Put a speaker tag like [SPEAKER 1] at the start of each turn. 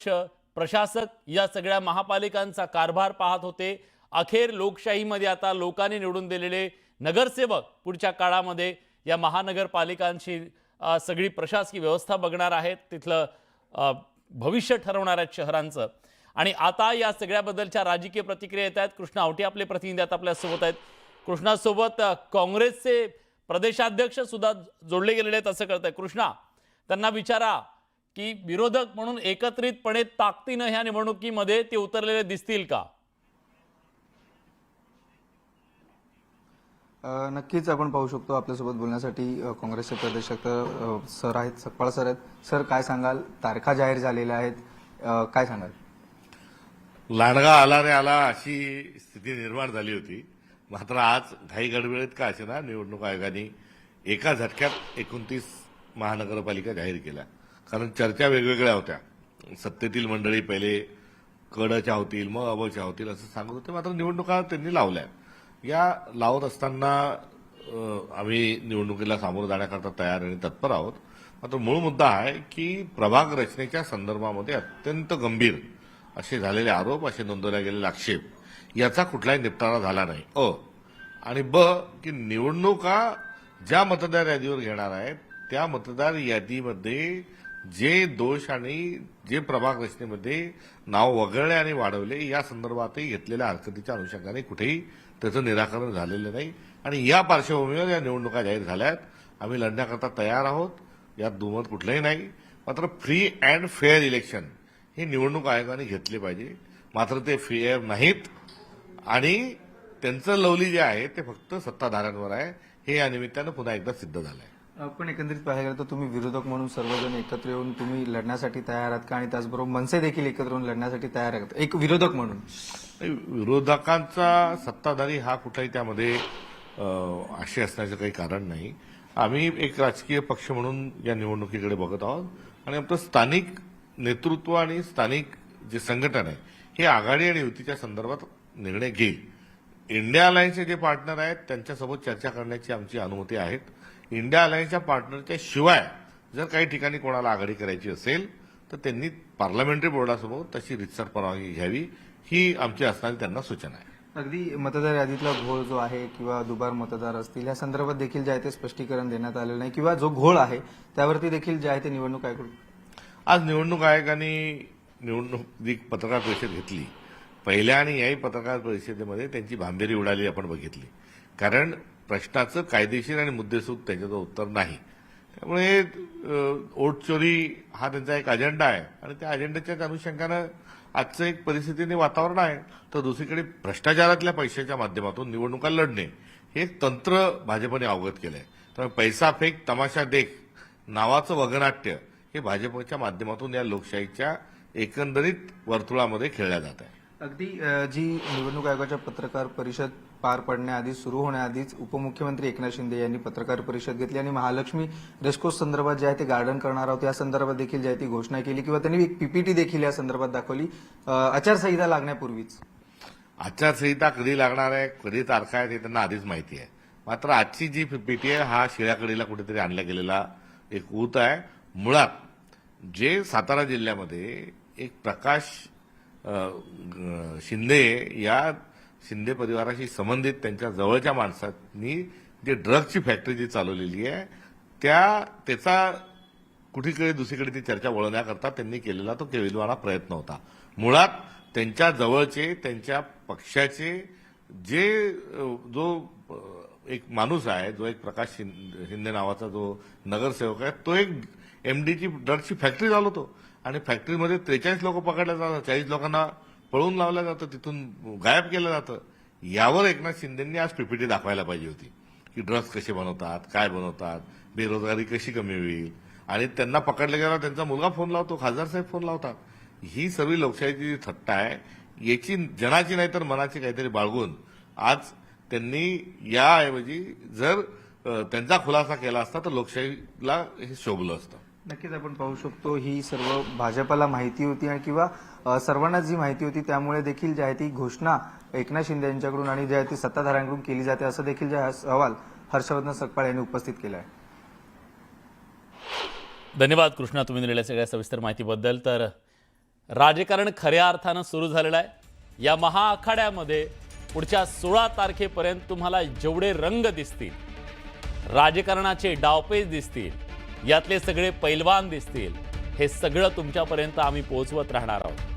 [SPEAKER 1] प्रशासक या सगळ्या महापालिकांचा कारभार पाहत होते। अखेर लोकशाहीमध्ये आता लोकांनी निवडून दिलेले नगरसेवक पुढच्या काळामध्ये या महानगरपालिकांची सगळी प्रशासकीय व्यवस्था बघणार आहेत, तिथलं भविष्य ठरवणार आहेत शहरांचं। आणि आता या सगळ्याबद्दलच्या राजकीय प्रतिक्रिया येत आहेत। कृष्णा आवटी आपले प्रतिनिधी आता आपल्या सोबत आहेत। कृष्णासोबत काँग्रेसचे प्रदेशाध्यक्ष सुद्धा जोडले गेलेले आहेत असं कळतंय। कृष्णा, त्यांना विचारा की विरोधक म्हणून एकत्रितपणे ताकदीने ह्या निवडणुकीमध्ये ते उतरलेले दिसतील का?
[SPEAKER 2] नक्कीच आपण पाहू शकतो आपल्यासोबत बोलण्यासाठी काँग्रेसचे प्रदेशाध्यक्ष सर आहेत, सकपाळ सर आहेत। सर, काय सांगाल? तारखा जाहीर झालेल्या आहेत, काय सांगाल?
[SPEAKER 3] लांडगा आला रे आला अशी स्थिती निर्माण झाली होती। मात्र आज घाई गडबडीत का असेना निवडणूक आयोगाने एका झटक्यात 29 महानगरपालिका जाहीर केल्या। कारण चर्चा वेगवेगळ्या होत्या। सत्तेतील मंडळी पहिले कडच्या होतील, मग अबच्या होतील असं सांगत होते। मात्र निवडणुका त्यांनी लावल्या। या लावत असताना आम्ही निवडणुकीला सामोरं जाण्याकरता तयार आणि तत्पर आहोत। मात्र मूळ मुद्दा आहे की प्रभाग रचनेच्या संदर्भामध्ये अत्यंत गंभीर असे झालेले आरोप, असे नोंदवले गेलेले आक्षेप याचा कुठलाही निपटारा झाला नाही। आणि की निवडणुका ज्या मतदार यादीवर घेणार आहेत त्या मतदार यादीमध्ये जे दोष आणि जे प्रभाग रचनेमध्ये नाव वगळले आणि वाढवले या संदर्भातही घेतलेल्या हरकतीच्या अनुषंगाने कुठेही त्याचं निराकरण झालेलं नाही। आणि या पार्श्वभूमीवर या निवडणुका जाहीर झाल्यात। आम्ही लढण्याकरता तयार आहोत, यात दुमत कुठलंही नाही। मात्र फ्री अँड फेअर इलेक्शन हे निवडणूक आयोगाने घेतले पाहिजे। मात्र ते फेअर नाहीत आणि त्यांचं लवली जे आहे ते फक्त सत्ताधाऱ्यांवर आहे, हे या निमित्तानं पुन्हा एकदा सिद्ध झालं आहे।
[SPEAKER 2] पण एकंदरीत पाहायला गेलं तर तुम्ही विरोधक म्हणून सर्वजण एकत्र येऊन तुम्ही लढण्यासाठी तयार आहात का? आणि त्याचबरोबर मनसे देखील एकत्र येऊन लढण्यासाठी तयार आहेत एक विरोधक म्हणून?
[SPEAKER 3] विरोधकांचा सत्ताधारी हा कुठलाही त्यामध्ये आशय असण्याचं काही कारण नाही। आम्ही एक राजकीय पक्ष म्हणून या निवडणुकीकडे बघत आहोत आणि आपलं स्थानिक नेतृत्व आणि स्थानिक जे संघटन आहे हे आघाडी आणि युतीच्या संदर्भात निर्णय घेईल। इंडिया अलायन्सचे जे पार्टनर आहेत त्यांच्यासोबत चर्चा करण्याची आमची अनुमती आहे। इंडिया अलायन्सच्या पार्टनरच्या शिवाय जर काही ठिकाणी कोणाला आघाडी करायची असेल तर त्यांनी पार्लमेंटरी बोर्डासमोर तशी रितसर परवानगी घ्यावी, ही आमची असणारी त्यांना सूचना आहे।
[SPEAKER 2] अगदी मतदार यादीतला घोळ जो आहे किंवा दुबार मतदार असतील या संदर्भात देखील जे आहे ते स्पष्टीकरण देण्यात आलेलं नाही किंवा जो घोळ आहे त्यावरती देखील जे आहे ते निवडणूक आयोगाकडून
[SPEAKER 3] आज निवडणूक आयोगाने निवडणूक पत्रकार परिषद घेतली। पहिल्या आणि याही पत्रकार परिषदेमध्ये त्यांची भांबेरी उडाली आपण बघितली। कारण प्रश्नाचं कायदेशीर आणि मुद्देसूद त्याच्याचं उत्तर नाही। त्यामुळे वोट चोरी हा त्यांचा एक अजेंडा आहे आणि त्या अजेंड्याच्या अनुषंगानं आजचं एक परिस्थितीने वातावरण आहे। तर दुसरीकडे भ्रष्टाचारातल्या पैशाच्या माध्यमातून निवडणुका लढणे हे तंत्र भाजपने अवगत केलंय। त्यामुळे पैसा फेक तमाशा देख नावाचं वगनाट्य हे भाजपच्या माध्यमातून या लोकशाहीच्या एकंदरीत वर्तुळामध्ये खेळल्या जात आहे।
[SPEAKER 2] अगदी जी निवडणूक आयोगाच्या पत्रकार परिषद पार पडण्याआधी सुरू होण्याआधीच उपमुख्यमंत्री एकनाथ शिंदे यांनी पत्रकार परिषद घेतली आणि महालक्ष्मी रेस्कोर्स संदर्भात जे आहे ते गार्डन करणार आहोत या संदर्भात देखील जे आहे ती घोषणा केली किंवा त्यांनी एक पीपीटी देखील या संदर्भात दाखवली आचारसंहिता लागण्यापूर्वीच।
[SPEAKER 3] आचारसंहिता कधी लागणार आहे, कधी तारखा आहे, हे त्यांना आधीच माहिती आहे। मात्र आजची जी पीपीटी आहे हा शिळ्याकडीला कुठेतरी आणला गेलेला एक ऊत आहे। मुळात जे सातारा जिल्ह्यामध्ये एक प्रकाश शिंदे या शिंदे परिवाराशी संबंधित त्यांच्या जवळच्या माणसांनी जे ड्रग्जची फॅक्टरी जी चालवलेली आहे त्याचा कुठेकडे दुसरीकडे ती चर्चा वळवण्याकरता त्यांनी केलेला तो केविलवाणा प्रयत्न होता। मुळात त्यांच्या जवळचे त्यांच्या पक्षाचे जो एक माणूस आहे, जो एक प्रकाश शिंदे नावाचा जो नगरसेवक आहे, तो एक एमडीची ड्रग्जची फॅक्टरी चालवतो आणि फॅक्टरीमध्ये 43 लोक पकडले जातात, 40 लोकांना पळून लावलं जातं, तिथून गायब केलं जातं। यावर एकनाथ शिंदेंनी आज पीपीटी दाखवायला पाहिजे होती की ड्रग्ज कसे बनवतात, काय बनवतात, बेरोजगारी कशी कमी होईल। आणि त्यांना पकडले गेल्यावर त्यांचा मुलगा फोन लावतो, खासदार साहेब फोन लावतात। ही सर्व लोकशाहीची थट्टा आहे। याची जनाची नाही तर मनाची काहीतरी बाळगून आज त्यांनी याऐवजी जर त्यांचा खुलासा केला असता तर लोकशाहीला हे शोभलं असतं।
[SPEAKER 2] नक्कीच आपण पाहू शकतो ही सर्व भाजपला माहिती होती आणि किंवा सर्वांना जी माहिती होती त्यामुळे देखील जी आहे ती घोषणा एकनाथ शिंदे यांच्याकडून आणि जे आहे ती सत्ताधाऱ्यांकडून केली जाते असं देखील जे सवाल हर्षवर्धन सकपाळ यांनी उपस्थित केला आहे।
[SPEAKER 1] धन्यवाद कृष्णा, तुम्ही दिलेल्या सगळ्या सविस्तर माहितीबद्दल। तर राजकारण खऱ्या अर्थानं सुरू झालेलं आहे। या महाआखाड्यामध्ये पुढच्या 16 तारखेपर्यंत तुम्हाला जेवढे रंग दिसतील, राजकारणाचे डावपेच दिसतील, यातले सगळे पैलवान दिसतील, हे सगळं तुमच्यापर्यंत आम्ही पोहोचवत राहणार आहोत।